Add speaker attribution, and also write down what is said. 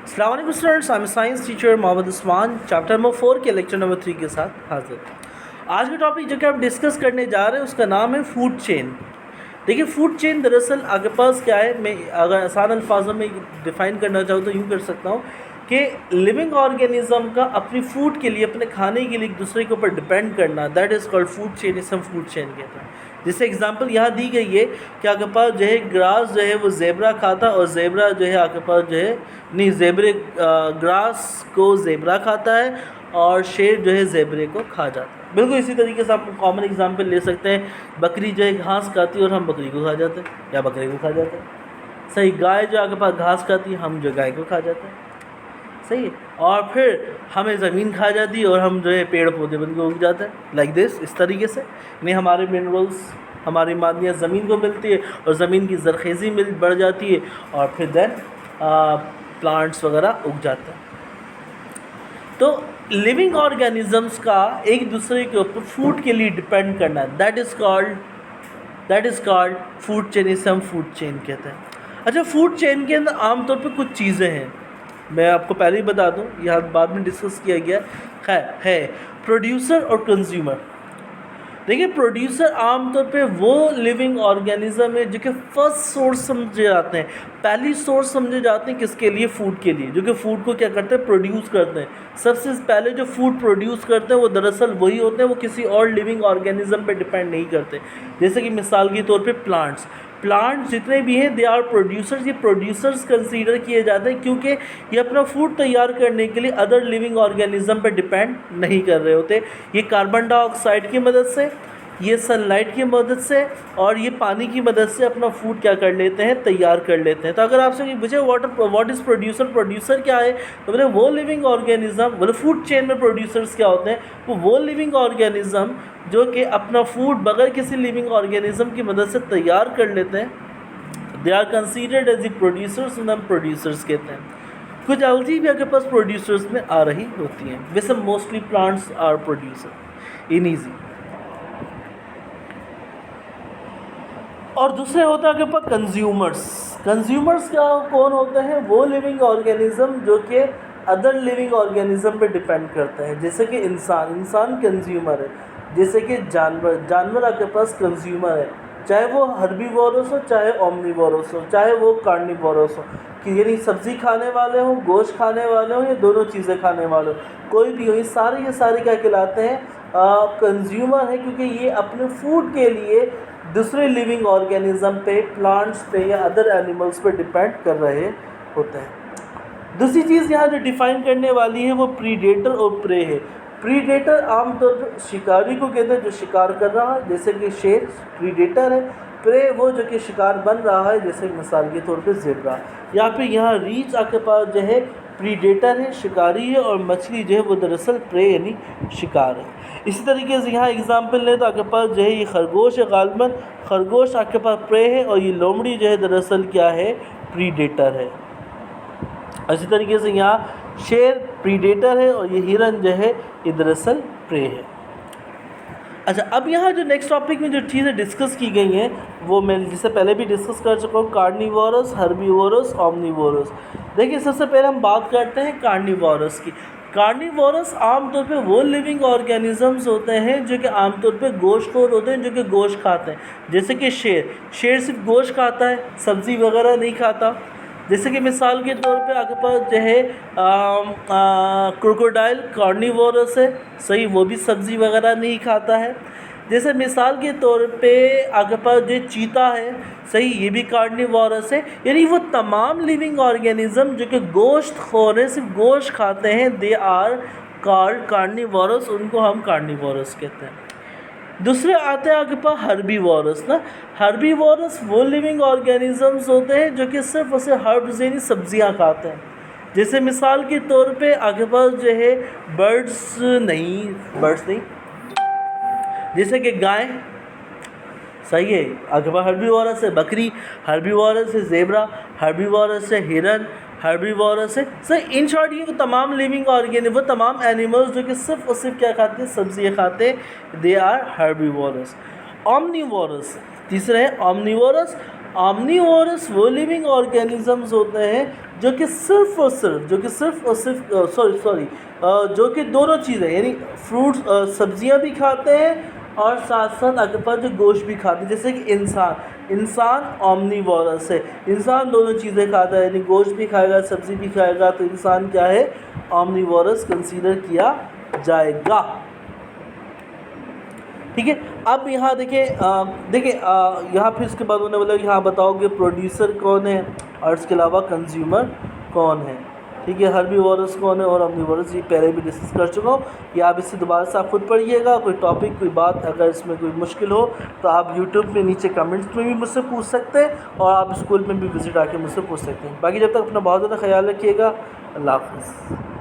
Speaker 1: अस्सलाम वालेकुम students, I am science teacher Mohammad Usman. Chapter number 4 के लेक्चर नंबर 3 के साथ हाजिर। आज का टॉपिक जो कि हम डिस्कस करने जा रहे हैं उसका नाम है फूड चेन। देखिए, फूड चेन दरअसल आपके पास क्या है, मैं अगर आसान अल्फाजों में डिफ़ाइन करना चाहूँ तो यूँ कर सकता हूँ कि लिविंग ऑर्गेनिज्म का अपनी फूड के लिए, अपने खाने के लिए एक दूसरे के ऊपर डिपेंड करना, that is called food chain. इसे हम फूड चेन कहते हैं। जैसे एग्जांपल यहाँ दी गई है कि आपके पास जो है ग्रास जो है वो ज़ेबरा खाता, और ज़ेबरा जो है आपके पास जो है नहीं, ज़ेबरे ग्रास को ज़ेबरा खाता है और शेर जो है ज़ेबरे को खा जाता है। बिल्कुल इसी तरीके से आप कॉमन एग्जांपल ले सकते हैं, बकरी जो है घास खाती है और हम बकरी को खा जाते हैं या बकरे को खा जाते हैं। सही, गाय जो आपके पास घास खाती है, हम जो गाय को खा जाते हैं। सही है, और फिर हमें ज़मीन खा जाती है और हम जो है पेड़ पौधे बन के उग जाते हैं, लाइक दिस, इस तरीके से। नहीं, हमारे मिनरल्स, हमारी मादनियाँ ज़मीन को मिलती है और ज़मीन की ज़रख़ेज़ी बढ़ जाती है और फिर देन प्लांट्स वगैरह उग जाते हैं। तो लिविंग ऑर्गेनिजम्स का एक दूसरे के ऊपर फूड के लिए डिपेंड करना, that is called food chain. इसे हम फूड चेन कहते हैं। अच्छा, फूड चेन के अंदर आमतौर पर कुछ चीज़ें हैं, मैं आपको पहले ही बता दूं, यहाँ बाद में डिस्कस किया गया है प्रोड्यूसर और कंज्यूमर। देखिए, प्रोड्यूसर आमतौर पे वो लिविंग ऑर्गेनिज्म है जो कि फर्स्ट सोर्स समझे जाते हैं, पहली सोर्स समझे जाते हैं किसके लिए, फूड के लिए, जो कि फूड को क्या करते हैं, प्रोड्यूस करते हैं। सबसे पहले जो फूड प्रोड्यूस करते हैं वो दरअसल वही होते हैं, वो किसी और लिविंग ऑर्गेनिज्म पे डिपेंड नहीं करते। जैसे कि मिसाल के तौर पे प्लांट्स जितने भी हैं, दे आर प्रोड्यूसर्स। ये प्रोड्यूसर्स कंसीडर किए जाते हैं क्योंकि ये अपना फूड तैयार करने के लिए अदर लिविंग ऑर्गेनिज्म पे डिपेंड नहीं कर रहे होते। ये कार्बन डाइऑक्साइड की मदद से, ये सनलाइट की मदद से और ये पानी की मदद से अपना फूड क्या कर लेते हैं, तैयार कर लेते हैं। तो अगर आपसे मुझे व्हाट इज़ प्रोड्यूसर क्या है, तो बोले वो लिविंग ऑर्गेनिज्म, बोले फूड चेन में प्रोड्यूसर्स क्या होते हैं, वो लिविंग ऑर्गेनिज्म जो कि अपना फूड बगैर किसी लिविंग ऑर्गेनिज्म की मदद से तैयार कर लेते हैं। They are considered as the producers, उन्हें हम प्रोड्यूसर्स कहते हैं। कुछ एल्गी भी आपके पास प्रोड्यूसर्स में आ रही होती हैं, वैसे mostly plants are producer in easy. और दूसरे होता है आपके पास कंज्यूमर्स क्या कौन होते हैं, वो लिविंग ऑर्गेनिज्म जो कि अदर लिविंग ऑर्गेनिज्म पे डिपेंड करते हैं। जैसे कि इंसान कंज्यूमर है, जैसे कि जानवर आपके पास कंज्यूमर है, चाहे वो हर्बीवोरस हो, चाहे ओमनीवोरस हो, चाहे वो कार्निवोरस हो, कि यानी सब्ज़ी खाने वाले हो, गोश्त खाने वाले हो, या दोनों चीज़ें खाने वाले हो, कोई भी हो, ये सारे क्या कहलाते हैं, कंज्यूमर है, क्योंकि ये अपने फूड के लिए दूसरे लिविंग ऑर्गेनिज्म पे, प्लांट्स पे या अदर एनिमल्स पे डिपेंड कर रहे होते हैं। दूसरी चीज़ यहाँ जो डिफ़ाइन करने वाली है वो प्रीडेटर और प्रे है। प्रीडेटर आमतौर पर शिकारी को कहते हैं जो शिकार कर रहा है, जैसे कि शेर प्रीडेटर है। प्रे वो जो कि शिकार बन रहा है, जैसे मिसाल के तौर पे ज़ेब्रा। यहाँ रीछ आपके पास जो है प्रीडेटर है, शिकारी है, और मछली जो है वो दरअसल प्रे यानी शिकार है। इसी तरीके से यहाँ एग्जांपल लें तो आपके पास जो है ये खरगोश है, गालिबन खरगोश आपके पास प्रे है, और ये लोमड़ी जो है दरअसल क्या है, प्रीडेटर है। इसी तरीके से यहाँ शेर प्रीडेटर है और ये हिरन जो है ये दरअसल प्रे है। अच्छा, अब यहाँ जो नेक्स्ट टॉपिक में जो चीज़ें डिस्कस की गई हैं वो मैं जिससे पहले भी डिस्कस कर चुका हूँ, कार्निवोरस, हर्बीवोरस, ओमनीवोरस। देखिए, सबसे पहले हम बात करते हैं कार्निवोरस की। कार्निवोरस आमतौर पे वो लिविंग ऑर्गेनिजम्स होते हैं जो कि आमतौर पे गोश्तखोर होते हैं, जो कि गोश्त खाते हैं। जैसे कि शेर सिर्फ गोश्त खाता है, सब्ज़ी वगैरह नहीं खाता। जैसे कि मिसाल के तौर पे आपके पास जो है क्रोकोडाइल कार्निवोरस है, सही, वो भी सब्ज़ी वगैरह नहीं खाता है। जैसे मिसाल के तौर पे आपके पास जो चीता है, सही, ये भी कार्निवोरस है। यानी वो तमाम लिविंग ऑर्गेनिज्म जो कि गोश्त खोर है, सिर्फ गोश्त खाते हैं, दे आर कॉल्ड कार्निवोरस, उनको हम कार्निवोरस कहते हैं। दूसरे आते हैं आपके पास हर्बीवोरस ना। हर्बीवोरस वो लिविंग ऑर्गेनिजम्स होते हैं जो कि सिर्फ और सिर्फ हर्ब्स यानी सब्जियां खाते हैं। जैसे मिसाल के तौर पे आपके पास जो है बर्ड्स नहीं, जैसे कि गाय, सही है, आपके पास हर्बीवोरस है। बकरी हर्बीवोरस है, ज़ेब्रा हर्बीवोरस है, हिरन हर्बीवोरस है। सर इन शॉर्ट ये तमाम लिविंग ऑर्गेनिज्म, वो तमाम एनिमल्स जो कि सिर्फ और सिर्फ क्या खाते हैं, सब्जियाँ खाते हैं, दे आर हर्बीवोरस। ओमनीवोरस तीसरा है ओमनीवोरस। ऑमनीवोरस वो लिविंग ऑर्गेनिजम्स होते हैं जो कि सिर्फ और सिर्फ जो कि दोनों चीज़ें यानी फ्रूट्स सब्जियां भी खाते हैं और साथ साथ आपके पास जो गोश्त भी खाते हैं। जैसे कि इंसान ऑमनीवोरस है, इंसान दोनों चीज़ें खाता है, यानी गोश्त भी खाएगा सब्ज़ी भी खाएगा, तो इंसान क्या है, ऑमनीवोरस कंसीडर किया जाएगा। ठीक है। अब यहाँ देखिए यहाँ फिर इसके बाद उन्होंने बोला यहाँ बताओगे प्रोड्यूसर कौन है और इसके अलावा कंज्यूमर कौन है। ठीक है, हर्बीवोरस कौन है और ऑमनीवोरस, ये पहले भी डिस्कस कर चुका हूँ। ये आप इससे दोबारा से आप खुद पढ़िएगा। कोई टॉपिक कोई बात अगर इसमें कोई मुश्किल हो तो आप यूट्यूब में नीचे कमेंट्स में भी मुझसे पूछ सकते हैं और आप स्कूल में भी विज़िट आके मुझसे पूछ सकते हैं। बाकी जब तक अपना बहुत ज़्यादा ख्याल रखिएगा। अल्लाह हाफ़िज़।